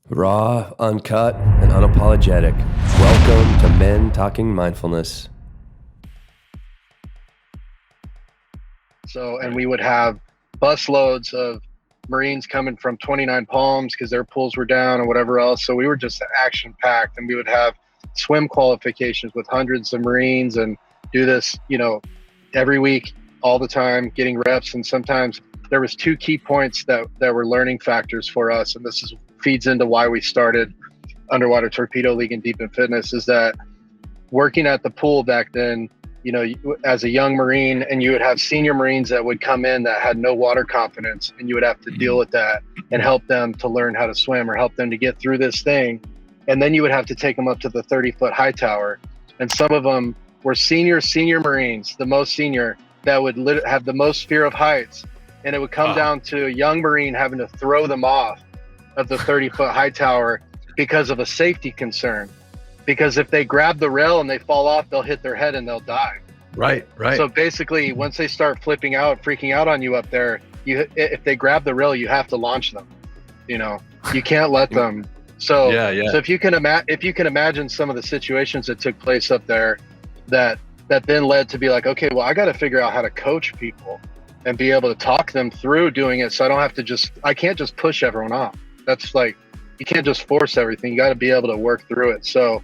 Raw, uncut, and unapologetic. Welcome to Men Talking Mindfulness. And we would have bus loads of Marines coming from 29 Palms because their pools were down and whatever else. So we were just action packed, and we would have swim qualifications with hundreds of Marines and do this, every week, all the time, getting reps. And sometimes there was two key points that were learning factors for us. And this feeds into why we started Underwater Torpedo League and Deep in Fitness, is that working at the pool back then, as a young Marine, and you would have senior Marines that would come in that had no water confidence, and you would have to deal with that and help them to learn how to swim or help them to get through this thing. And then you would have to take them up to the 30-foot high tower. And some of them were senior Marines, the most senior, that would have the most fear of heights. And it would come down to a young Marine having to throw them off of the 30-foot high tower because of a safety concern. Because if they grab the rail and they fall off, they'll hit their head and they'll die. Right. So basically, once they start freaking out on you up there, if they grab the rail, you have to launch them. You can't let them. So, So if you can imagine some of the situations that took place up there, that then led to be like, okay, well, I got to figure out how to coach people and be able to talk them through doing it. So I don't have to I can't just push everyone off. That's like, you can't just force everything. You got to be able to work through it. So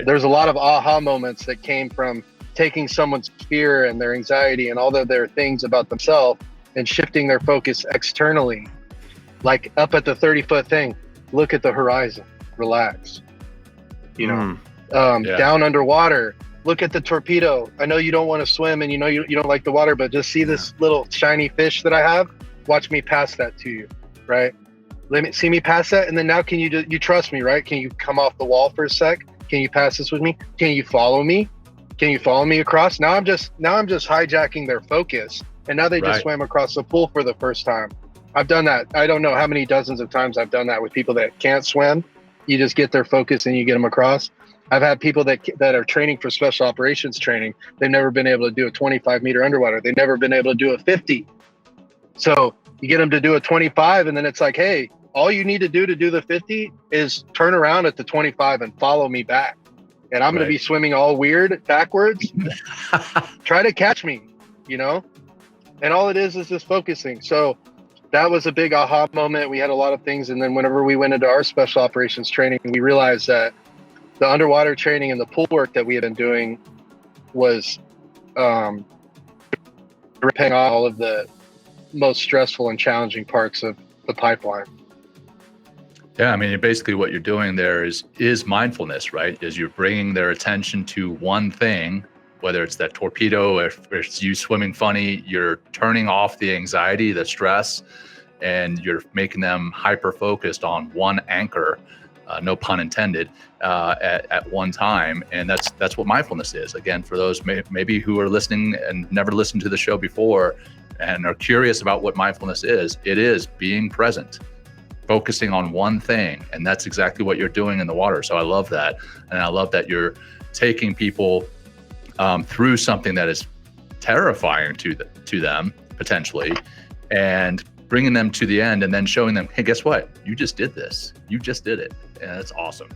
there's a lot of aha moments that came from taking someone's fear and their anxiety and all of their things about themselves and shifting their focus externally, like up at the 30-foot thing, look at the horizon, relax, down underwater, look at the torpedo. I know you don't want to swim and you don't like the water, but just see this little shiny fish that I have. Watch me pass that to you, right? Let me see me pass that. And then now can you trust me, right? Can you come off the wall for a sec? Can you pass this with me? Can you follow me? Can you follow me across? Now I'm just hijacking their focus. And now they just swam across the pool for the first time. I've done that. I don't know how many dozens of times I've done that with people that can't swim. You just get their focus and you get them across. I've had people that are training for special operations training. They've never been able to do a 25-meter underwater. They've never been able to do a 50. So you get them to do a 25, and then it's like, hey, all you need to do the 50 is turn around at the 25 and follow me back. And I'm going to be swimming all weird backwards. Try to catch me, and all it is just focusing. So that was a big aha moment. We had a lot of things. And then whenever we went into our special operations training, we realized that the underwater training and the pool work that we had been doing was ripping off all of the most stressful and challenging parts of the pipeline. Yeah, I mean, basically what you're doing there is mindfulness, right? Is you're bringing their attention to one thing, whether it's that torpedo, if it's you swimming funny, you're turning off the anxiety, the stress, and you're making them hyper-focused on one anchor, no pun intended, at one time. And that's what mindfulness is. Again, for those maybe who are listening and never listened to the show before and are curious about what mindfulness is, it is being present, focusing on one thing. And that's exactly what you're doing in the water. So I love that. And I love that you're taking people through something that is terrifying to them potentially, and bringing them to the end and then showing them, hey, guess what? You just did this. You just did it. And that's awesome.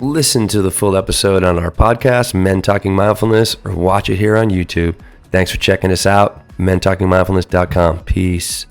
Listen to the full episode on our podcast, Men Talking Mindfulness, or watch it here on YouTube. Thanks for checking us out. mentalkingmindfulness.com. Peace.